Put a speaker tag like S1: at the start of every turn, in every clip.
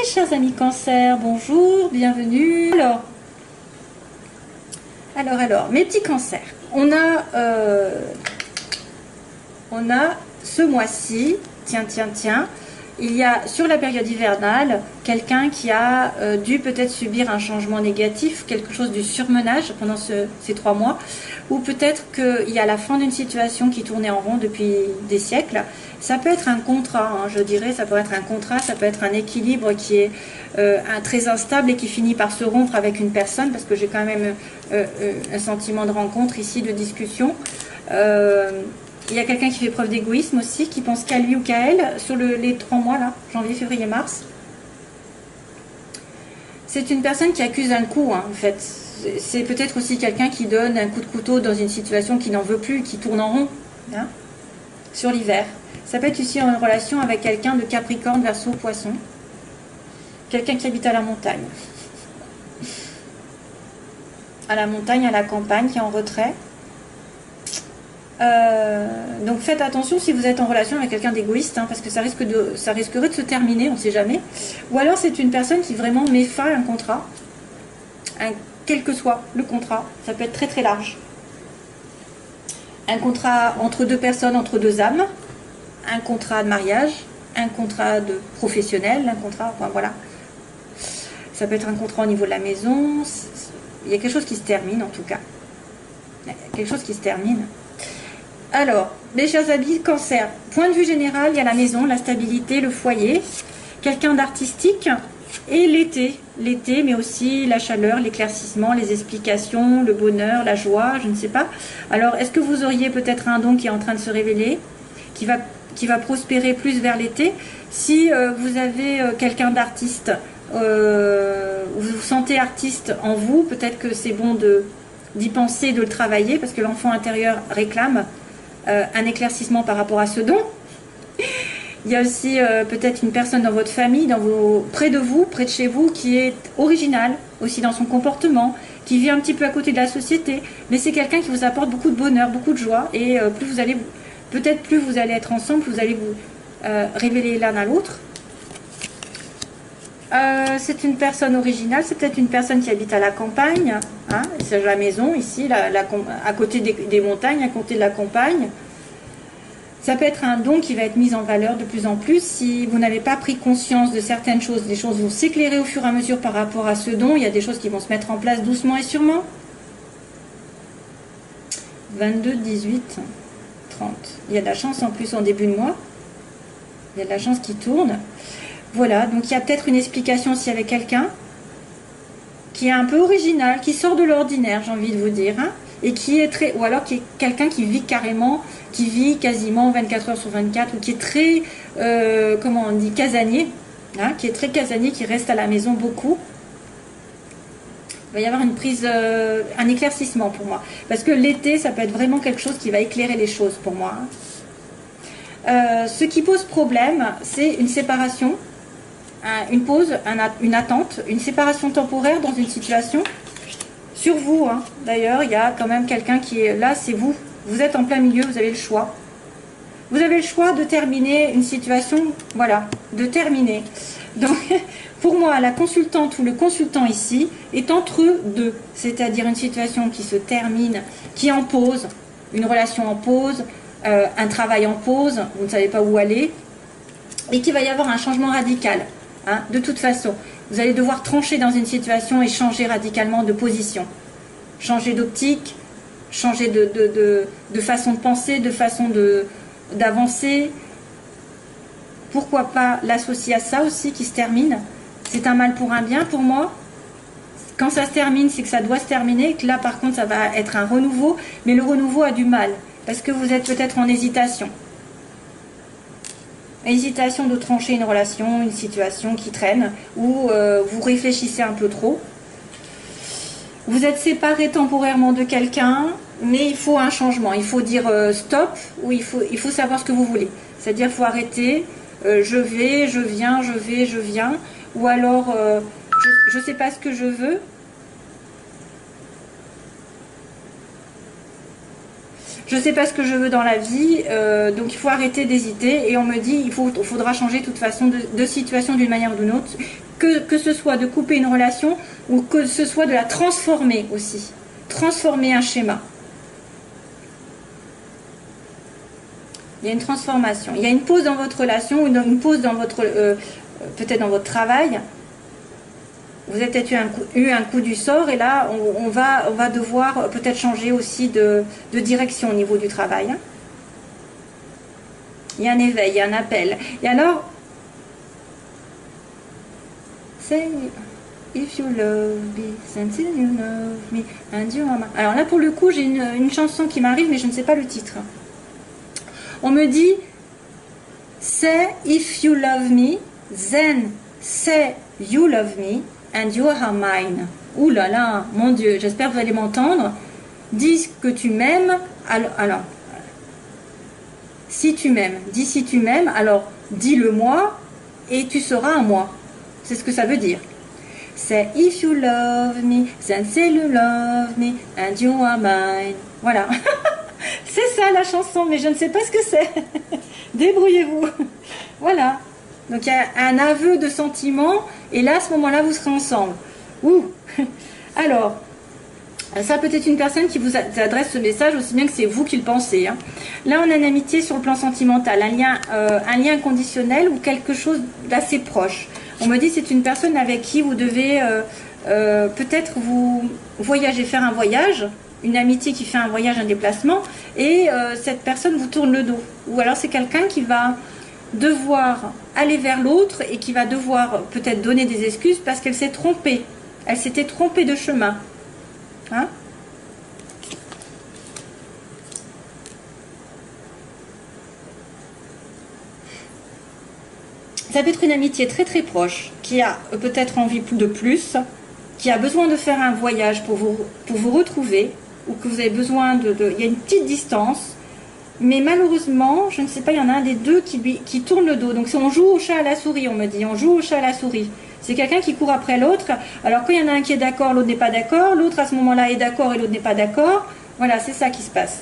S1: chers amis cancer, bonjour, bienvenue. Alors, mes petits cancers, on a ce mois-ci, tiens, il y a sur la période hivernale quelqu'un qui a dû peut-être subir un changement négatif, quelque chose du surmenage pendant ces 3 mois, ou peut-être qu'il y a la fin d'une situation qui tournait en rond depuis des siècles. Ça peut être un contrat, hein, je dirais, ça peut être un contrat, ça peut être un équilibre qui est très instable et qui finit par se rompre avec une personne, parce que j'ai quand même un sentiment de rencontre ici, de discussion. Il y a quelqu'un qui fait preuve d'égoïsme aussi, qui pense qu'à lui ou qu'à elle, sur les 3 mois, là, janvier, février, mars. C'est une personne qui accuse un coup, hein, en fait. C'est peut-être aussi quelqu'un qui donne un coup de couteau dans une situation qui n'en veut plus, qui tourne en rond, hein, sur l'hiver. Ça peut être aussi en relation avec quelqu'un de Capricorne, Verseau, Poisson. Quelqu'un qui habite à la montagne. À la montagne, à la campagne, qui est en retrait. Donc faites attention si vous êtes en relation avec quelqu'un d'égoïste, hein, parce que ça risquerait de se terminer, on ne sait jamais. Ou alors c'est une personne qui vraiment met fin à un contrat, quel que soit le contrat, ça peut être très très large. Un contrat entre 2 personnes, entre 2 âmes, un contrat de mariage, un contrat de professionnel, un contrat, enfin voilà. Ça peut être un contrat au niveau de la maison, il y a quelque chose qui se termine en tout cas. Il y a quelque chose qui se termine. Alors, mes chers amis, cancer, point de vue général, il y a la maison, la stabilité, le foyer, quelqu'un d'artistique et l'été, mais aussi la chaleur, l'éclaircissement, les explications, le bonheur, la joie, je ne sais pas. Alors, est-ce que vous auriez peut-être un don qui est en train de se révéler, qui va prospérer plus vers l'été? Si vous avez quelqu'un d'artiste, vous vous sentez artiste en vous, peut-être que c'est bon d'y penser, de le travailler, parce que l'enfant intérieur réclame un éclaircissement par rapport à ce don. Il y a aussi peut-être une personne dans votre famille, près de vous, près de chez vous, qui est originale aussi dans son comportement, qui vit un petit peu à côté de la société, mais c'est quelqu'un qui vous apporte beaucoup de bonheur, beaucoup de joie, et plus vous allez être ensemble, vous allez vous révéler l'un à l'autre. C'est une personne originale, c'est peut-être une personne qui habite à la campagne, hein, c'est la maison ici, à côté des montagnes, à côté de la campagne. Ça peut être un don qui va être mis en valeur de plus en plus. Si vous n'avez pas pris conscience de certaines choses, les choses vont s'éclairer au fur et à mesure par rapport à ce don. Il y a des choses qui vont se mettre en place doucement et sûrement. 22, 18, 30. Il y a de la chance en plus en début de mois. Il y a de la chance qui tourne. Voilà, donc il y a peut-être une explication aussi avec quelqu'un qui est un peu original, qui sort de l'ordinaire, j'ai envie de vous dire, hein, et qui est ou alors qui est quelqu'un qui vit carrément, qui vit quasiment 24 heures sur 24, ou qui est très, comment on dit, casanier, hein, qui est très casanier, qui reste à la maison beaucoup. Il va y avoir une prise, un éclaircissement pour moi, parce que l'été, ça peut être vraiment quelque chose qui va éclairer les choses pour moi, hein. Ce qui pose problème, c'est une séparation, une pause, une attente, une séparation temporaire dans une situation. Sur vous, hein, d'ailleurs, il y a quand même quelqu'un qui est là, c'est vous. Vous êtes en plein milieu, vous avez le choix. Vous avez le choix de terminer une situation, voilà, de terminer. Donc, pour moi, la consultante ou le consultant ici est entre deux, c'est-à-dire une situation qui se termine, qui est en pause, une relation en pause, un travail en pause, vous ne savez pas où aller, et qu'il va y avoir un changement radical. Hein, de toute façon, vous allez devoir trancher dans une situation et changer radicalement de position. Changer d'optique, changer de façon de penser, de façon d'avancer. Pourquoi pas l'associer à ça aussi qui se termine? C'est un mal pour un bien pour moi. Quand ça se termine, c'est que ça doit se terminer. Que là, par contre, ça va être un renouveau. Mais le renouveau a du mal. Parce que vous êtes peut-être en hésitation. Hésitation de trancher une relation, une situation qui traîne, ou vous réfléchissez un peu trop. Vous êtes séparé temporairement de quelqu'un, mais il faut un changement. Il faut dire stop, ou il faut savoir ce que vous voulez. C'est-à-dire qu'il faut arrêter, je vais, je viens, je vais, je viens, ou alors je ne sais pas ce que je veux. Je ne sais pas ce que je veux dans la vie, donc il faut arrêter d'hésiter. Et on me dit, il faudra changer de toute façon de situation d'une manière ou d'une autre. que ce soit de couper une relation ou que ce soit de la transformer aussi. Transformer un schéma. Il y a une transformation. Il y a une pause dans votre relation ou une pause dans votre peut-être dans votre travail. Vous avez peut-être eu un coup du sort et là, on va devoir peut-être changer aussi de direction au niveau du travail. Il y a un éveil, il y a un appel. Et alors, say if you love me, since you love me, and you are my... Alors là, pour le coup, j'ai une chanson qui m'arrive, mais je ne sais pas le titre. On me dit, say if you love me, then say you love me, and you are mine. Ouh là là, mon Dieu, j'espère que vous allez m'entendre. Dis que tu m'aimes, alors, si tu m'aimes, dis si tu m'aimes, alors dis-le moi et tu seras un moi. C'est ce que ça veut dire. Say if you love me, then say you love me, and you are mine. Voilà. C'est ça la chanson, mais je ne sais pas ce que c'est. Débrouillez-vous. Voilà. Donc il y a un aveu de sentiment, et là, à ce moment-là, vous serez ensemble. Ouh. Alors, ça peut être une personne qui vous adresse ce message aussi bien que c'est vous qui le pensez. Hein. Là, on a une amitié sur le plan sentimental, un lien conditionnel ou quelque chose d'assez proche. On me dit c'est une personne avec qui vous devez peut-être vous voyager, faire un voyage, une amitié qui fait un voyage, un déplacement, et cette personne vous tourne le dos. Ou alors c'est quelqu'un qui va devoir aller vers l'autre et qui va devoir peut-être donner des excuses parce qu'elle s'est trompée. Elle s'était trompée de chemin. Hein? Ça peut être une amitié très très proche, qui a peut-être envie de plus, qui a besoin de faire un voyage pour vous retrouver, ou que vous avez besoin il y a une petite distance, mais malheureusement, je ne sais pas, il y en a un des deux qui tourne le dos. Donc on joue au chat à la souris, on me dit, on joue au chat à la souris. C'est quelqu'un qui court après l'autre, alors quand il y en a un qui est d'accord, l'autre n'est pas d'accord, l'autre à ce moment-là est d'accord et l'autre n'est pas d'accord. Voilà, c'est ça qui se passe.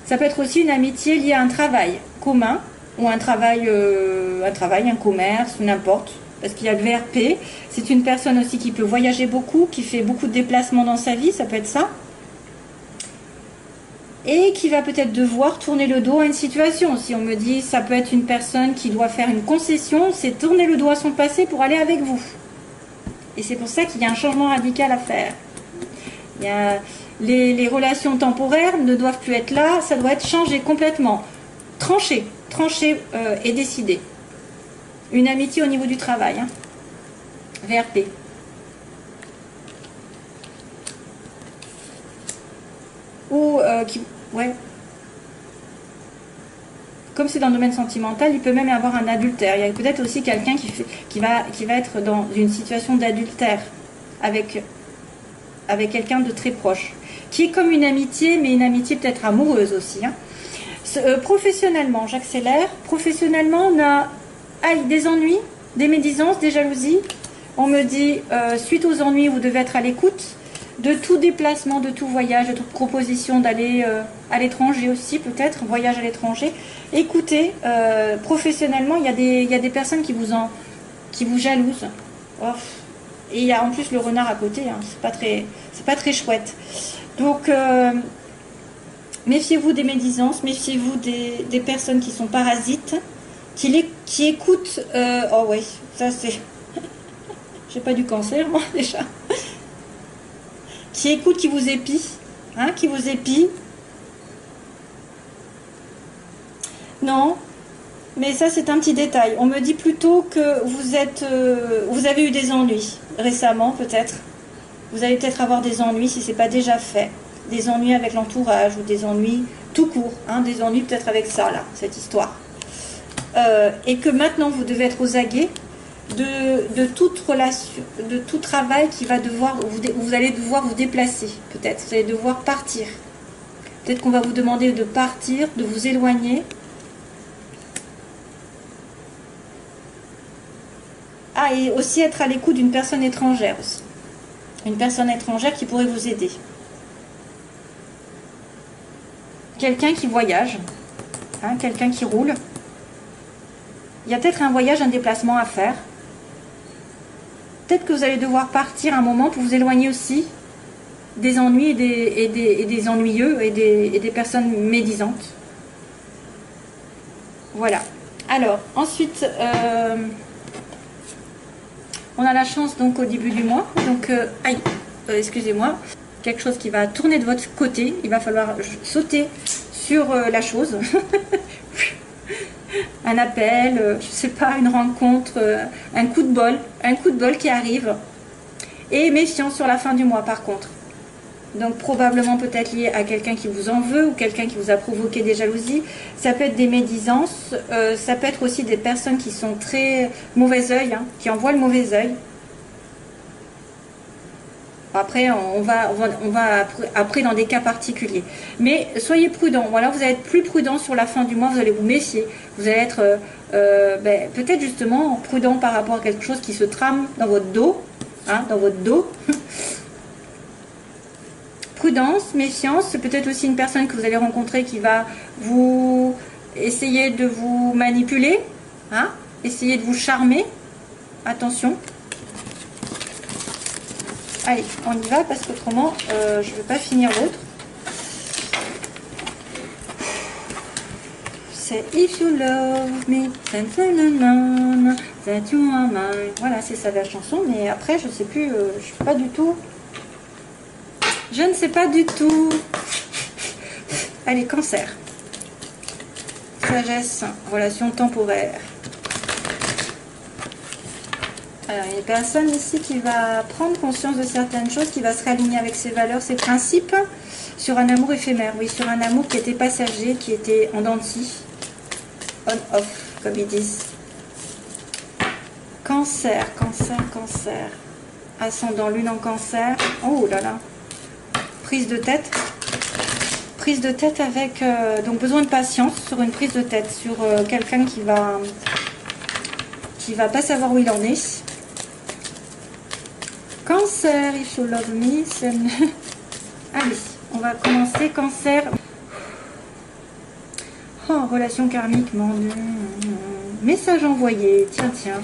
S1: Ça peut être aussi une amitié liée à un travail commun, ou un travail, un commerce, n'importe. Parce qu'il y a le VRP, c'est une personne aussi qui peut voyager beaucoup, qui fait beaucoup de déplacements dans sa vie, ça peut être ça. Et qui va peut-être devoir tourner le dos à une situation. Si on me dit, ça peut être une personne qui doit faire une concession, c'est tourner le dos à son passé pour aller avec vous. Et c'est pour ça qu'il y a un changement radical à faire. Il y a les relations temporaires ne doivent plus être là, ça doit être changé complètement. Tranché et décidé. Une amitié au niveau du travail. Hein. VRP. Ou ouais. Comme c'est dans le domaine sentimental, il peut même y avoir un adultère. Il y a peut-être aussi quelqu'un qui va être dans une situation d'adultère avec quelqu'un de très proche. Qui est comme une amitié, mais une amitié peut-être amoureuse aussi. Hein. Professionnellement, j'accélère. Professionnellement, on a des ennuis, des médisances, des jalousies. On me dit, suite aux ennuis, vous devez être à l'écoute de tout déplacement, de tout voyage, de toute proposition d'aller à l'étranger aussi, peut-être, voyage à l'étranger. Écoutez, professionnellement, il y a des personnes qui vous jalousent. Oh. Et il y a en plus le renard à côté, hein. C'est pas très chouette. Donc, méfiez-vous des médisances, méfiez-vous des personnes qui sont parasites, qui écoutent. Oh oui, ça c'est. J'ai pas du cancer, moi, déjà. Qui écoutent, qui vous épient, hein, qui vous épient. Non, mais ça c'est un petit détail. On me dit plutôt que vous avez eu des ennuis récemment, peut-être. Vous allez peut-être avoir des ennuis si ce n'est pas déjà fait. Des ennuis avec l'entourage ou des ennuis tout court. Hein, des ennuis peut-être avec ça, là, cette histoire. Et que maintenant, vous devez être aux aguets de toute relation, de tout travail qui va devoir, vous allez devoir vous déplacer, peut-être. Vous allez devoir partir. Peut-être qu'on va vous demander de partir, de vous éloigner. Ah, et aussi être à l'écoute d'une personne étrangère aussi. Une personne étrangère qui pourrait vous aider. Quelqu'un qui voyage, hein, quelqu'un qui roule. Il y a peut-être un voyage, un déplacement à faire. Peut-être que vous allez devoir partir un moment pour vous éloigner aussi des ennuis et des ennuyeux et des personnes médisantes. Voilà. Alors, ensuite, on a la chance donc au début du mois. Donc, excusez-moi, quelque chose qui va tourner de votre côté. Il va falloir sauter sur la chose. Un appel, je sais pas, une rencontre, un coup de bol qui arrive. Et méfiance sur la fin du mois par contre. Donc probablement peut-être lié à quelqu'un qui vous en veut ou quelqu'un qui vous a provoqué des jalousies. Ça peut être des médisances, ça peut être aussi des personnes qui sont très mauvais œil, hein, qui envoient le mauvais œil. Après, on va après dans des cas particuliers. Mais soyez prudents. Voilà, vous allez être plus prudent sur la fin du mois. Vous allez vous méfier. Vous allez être peut-être justement prudent par rapport à quelque chose qui se trame dans votre dos. Hein, dans votre dos. Prudence, méfiance. C'est peut-être aussi une personne que vous allez rencontrer qui va vous essayer de vous manipuler. Hein, essayer de vous charmer. Attention. Allez, on y va parce qu'autrement, je ne vais pas finir l'autre. C'est If you love me, that you are mine. Voilà, c'est ça la chanson, mais après, je sais plus, je suis pas du tout. Je ne sais pas du tout. Allez, Cancer. Sagesse, relation temporaire. Alors, il y a une personne ici qui va prendre conscience de certaines choses, qui va se réaligner avec ses valeurs, ses principes, sur un amour éphémère. Oui, sur un amour qui était passager, qui était en dents de scie. On-off, comme ils disent. Cancer, cancer, cancer. Ascendant lune en cancer. Oh là là. Prise de tête. Prise de tête avec... donc besoin de patience sur une prise de tête. Sur quelqu'un qui va pas savoir où il en est. Cancer, if you love me. Allez, on va commencer. Cancer. Oh, relation karmique, mon Dieu. Message envoyé. Tiens, tiens.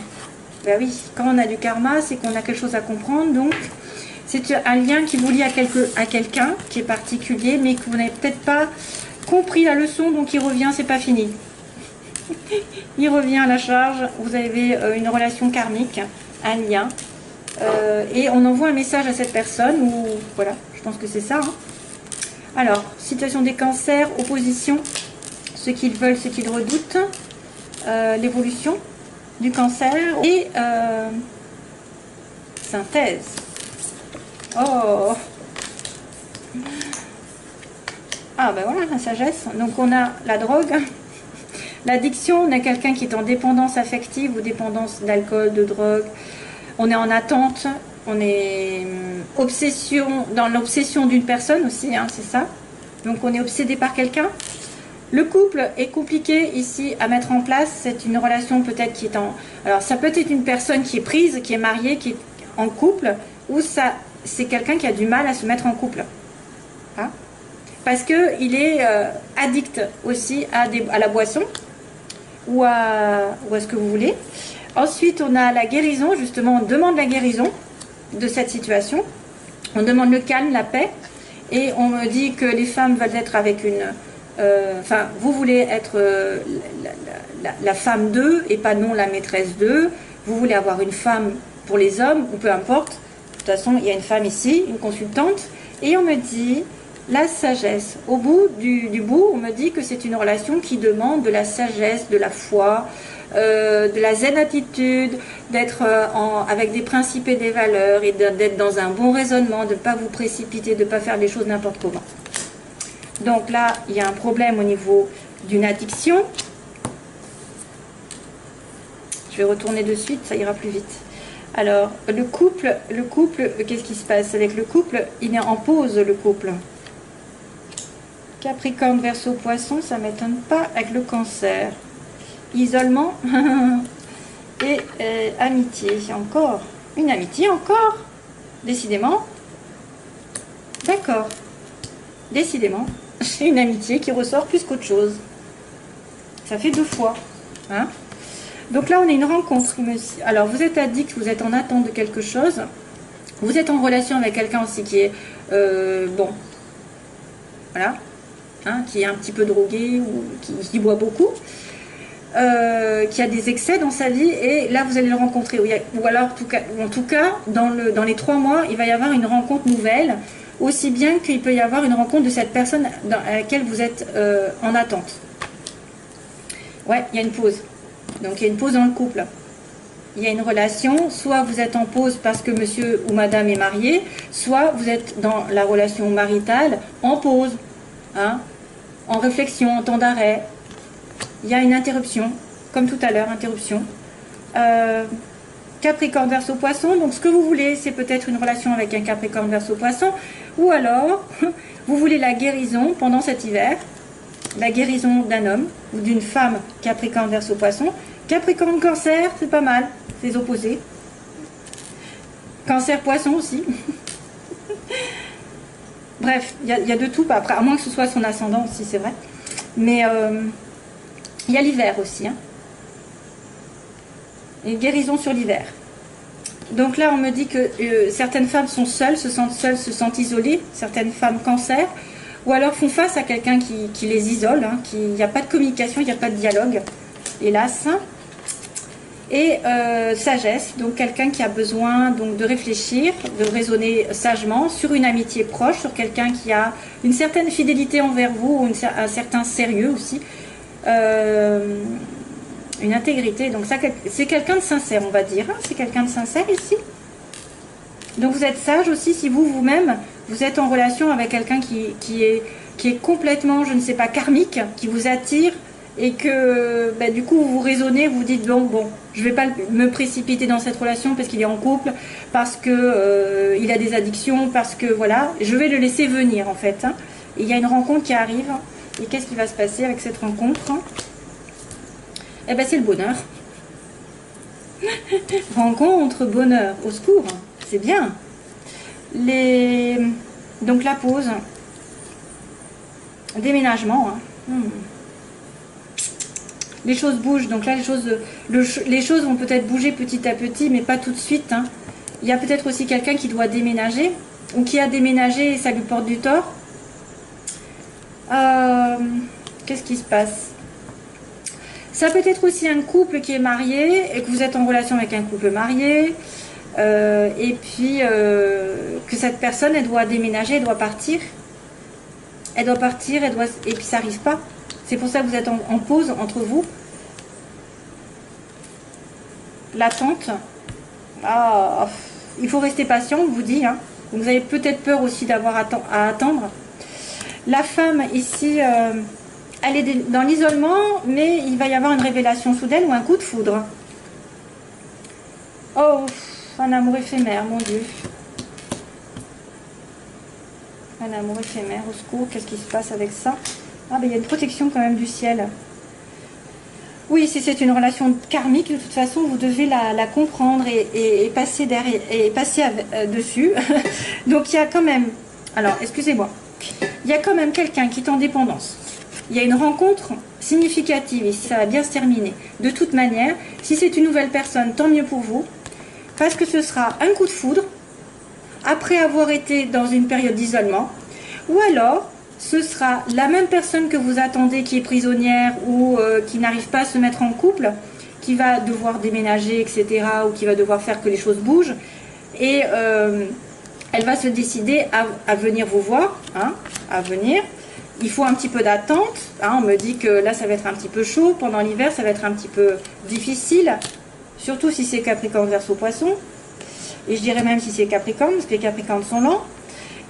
S1: Ben oui, quand on a du karma, c'est qu'on a quelque chose à comprendre. Donc, c'est un lien qui vous lie à quelqu'un qui est particulier, mais que vous n'avez peut-être pas compris la leçon. Donc, il revient, c'est pas fini. Il revient à la charge. Vous avez une relation karmique, un lien. Et on envoie un message à cette personne. Ou voilà, je pense que c'est ça. Hein. Alors, situation des cancers, opposition. Ce qu'ils veulent, ce qu'ils redoutent. L'évolution du cancer. Et synthèse. Oh. Ah ben voilà, la sagesse. Donc on a la drogue. L'addiction, on a quelqu'un qui est en dépendance affective ou dépendance d'alcool, de drogue. On est en attente, on est dans l'obsession d'une personne aussi, hein, c'est ça. Donc on est obsédé par quelqu'un. Le couple est compliqué ici à mettre en place. C'est une relation peut-être qui est en... Alors ça peut être une personne qui est prise, qui est mariée, qui est en couple, ou ça, c'est quelqu'un qui a du mal à se mettre en couple. Hein, parce qu'il est addict aussi à la boisson. Ou à ce que vous voulez. Ensuite, on a la guérison. Justement, on demande la guérison de cette situation. On demande le calme, la paix. Et on me dit que les femmes veulent être avec une... Enfin, vous voulez être la femme d'eux et pas non la maîtresse d'eux. Vous voulez avoir une femme pour les hommes, ou peu importe. De toute façon, il y a une femme ici, une consultante. Et on me dit... La sagesse. Au bout du bout, on me dit que c'est une relation qui demande de la sagesse, de la foi, de la zen attitude, d'être avec des principes et des valeurs et d'être dans un bon raisonnement, de ne pas vous précipiter, de ne pas faire les choses n'importe comment. Donc là, il y a un problème au niveau d'une addiction. Je vais retourner de suite, ça ira plus vite. Alors, le couple, qu'est-ce qui se passe avec le couple? Il est en pause, le couple. Capricorne, Verseau, Poisson, ça ne m'étonne pas avec le cancer. Isolement et amitié. Encore une amitié, encore. Décidément. D'accord. Décidément. J'ai une amitié qui ressort plus qu'autre chose. Ça fait 2 fois. Hein, Donc là, on a une rencontre. Alors, vous êtes addict, vous êtes en attente de quelque chose. Vous êtes en relation avec quelqu'un aussi qui est, bon, voilà, hein, qui est un petit peu drogué ou qui boit beaucoup. Qui a des excès dans sa vie, et là vous allez le rencontrer, ou alors en tout cas dans les 3 mois il va y avoir une rencontre nouvelle, aussi bien qu'il peut y avoir une rencontre de cette personne à laquelle vous êtes en attente. Ouais, il y a une pause, donc il y a une pause dans le couple, il y a une relation, soit vous êtes en pause parce que monsieur ou madame est marié, soit vous êtes dans la relation maritale en pause, hein, en réflexion, en temps d'arrêt. Il y a une interruption, comme tout à l'heure, interruption. Capricorne, Verseau, Poisson. Donc ce que vous voulez, c'est peut-être une relation avec un Capricorne, Verseau, Poisson. Ou alors, vous voulez la guérison pendant cet hiver. La guérison d'un homme ou d'une femme Capricorne, Verseau, Poisson. Capricorne, Cancer, c'est pas mal. C'est les opposés. Cancer, Poisson aussi. Bref, il y a de tout. Après, à moins que ce soit son ascendant aussi, c'est vrai. Mais... il y a l'hiver aussi, hein. Une guérison sur l'hiver. Donc là, on me dit que certaines femmes sont seules, se sentent isolées, certaines femmes cancer, ou alors font face à quelqu'un qui les isole, hein, il n'y a pas de communication, il n'y a pas de dialogue, hélas. Et sagesse, donc quelqu'un qui a besoin donc, de réfléchir, de raisonner sagement sur une amitié proche, sur quelqu'un qui a une certaine fidélité envers vous, ou un certain sérieux aussi. Une intégrité, donc ça c'est quelqu'un de sincère, on va dire, hein, c'est quelqu'un de sincère ici. Donc vous êtes sage aussi si vous-même vous êtes en relation avec quelqu'un qui est complètement, je ne sais pas, karmique, qui vous attire, et que bah, du coup vous raisonnez, vous dites bon je vais pas me précipiter dans cette relation parce qu'il est en couple, parce que il a des addictions, parce que voilà, je vais le laisser venir en fait, hein. Et il y a une rencontre qui arrive. Et qu'est-ce qui va se passer avec cette rencontre? Eh bien, c'est le bonheur. Rencontre, bonheur, au secours. C'est bien. Donc, la pause. Déménagement. Hein. Les choses bougent. Donc là, les choses vont peut-être bouger petit à petit, mais pas tout de suite. Hein. Il y a peut-être aussi quelqu'un qui doit déménager, ou qui a déménagé et ça lui porte du tort. Qu'est-ce qui se passe? Ça peut être aussi un couple qui est marié et que vous êtes en relation avec un couple marié, et puis que cette personne elle doit déménager, elle doit partir, et puis ça n'arrive pas. C'est pour ça que vous êtes en pause entre vous. L'attente. Il faut rester patient, on vous dit, hein. Vous avez peut-être peur aussi d'avoir à attendre. La femme ici, elle est dans l'isolement, mais il va y avoir une révélation soudaine ou un coup de foudre. Oh, un amour éphémère, mon Dieu. Un amour éphémère, au secours, qu'est-ce qui se passe avec ça? Ah, ben il y a une protection quand même du ciel. Oui, si c'est une relation karmique, de toute façon, vous devez la comprendre et passer derrière, et passer dessus. Donc il y a quand même, alors excusez-moi, il y a quand même quelqu'un qui est en dépendance. Il y a une rencontre significative ici, ça va bien se terminer. De toute manière, si c'est une nouvelle personne, tant mieux pour vous, parce que ce sera un coup de foudre, après avoir été dans une période d'isolement, ou alors ce sera la même personne que vous attendez qui est prisonnière ou qui n'arrive pas à se mettre en couple, qui va devoir déménager, etc., ou qui va devoir faire que les choses bougent, et elle va se décider à venir vous voir, hein, à venir. Il faut un petit peu d'attente, hein, on me dit que là ça va être un petit peu chaud, pendant l'hiver ça va être un petit peu difficile, surtout si c'est Capricorne, Verseau, Poisson, et je dirais même si c'est Capricorne, parce que les Capricornes sont lents.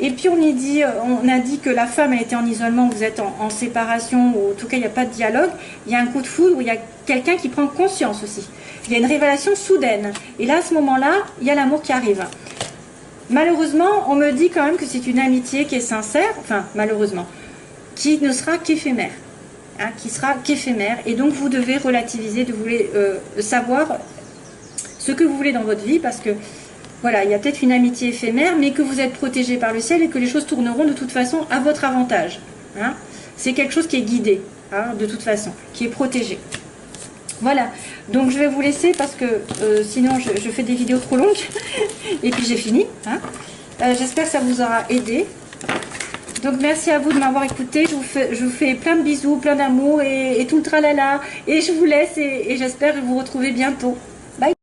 S1: Et puis on a dit que la femme elle était en isolement, vous êtes en séparation, ou en tout cas il n'y a pas de dialogue, il y a un coup de foudre, où il y a quelqu'un qui prend conscience aussi. Il y a une révélation soudaine, et là à ce moment-là, il y a l'amour qui arrive. Malheureusement, on me dit quand même que c'est une amitié qui est sincère, enfin malheureusement, qui ne sera qu'éphémère, hein, qui sera qu'éphémère, et donc vous devez relativiser, savoir ce que vous voulez dans votre vie, parce que voilà, il y a peut-être une amitié éphémère, mais que vous êtes protégé par le ciel et que les choses tourneront de toute façon à votre avantage. Hein. C'est quelque chose qui est guidé, hein, de toute façon, qui est protégé. Voilà, donc je vais vous laisser parce que sinon je fais des vidéos trop longues. Et puis j'ai fini. Hein. J'espère que ça vous aura aidé. Donc merci à vous de m'avoir écouté. Je vous fais plein de bisous, plein d'amour et tout le tralala. Et je vous laisse et j'espère vous retrouver bientôt. Bye.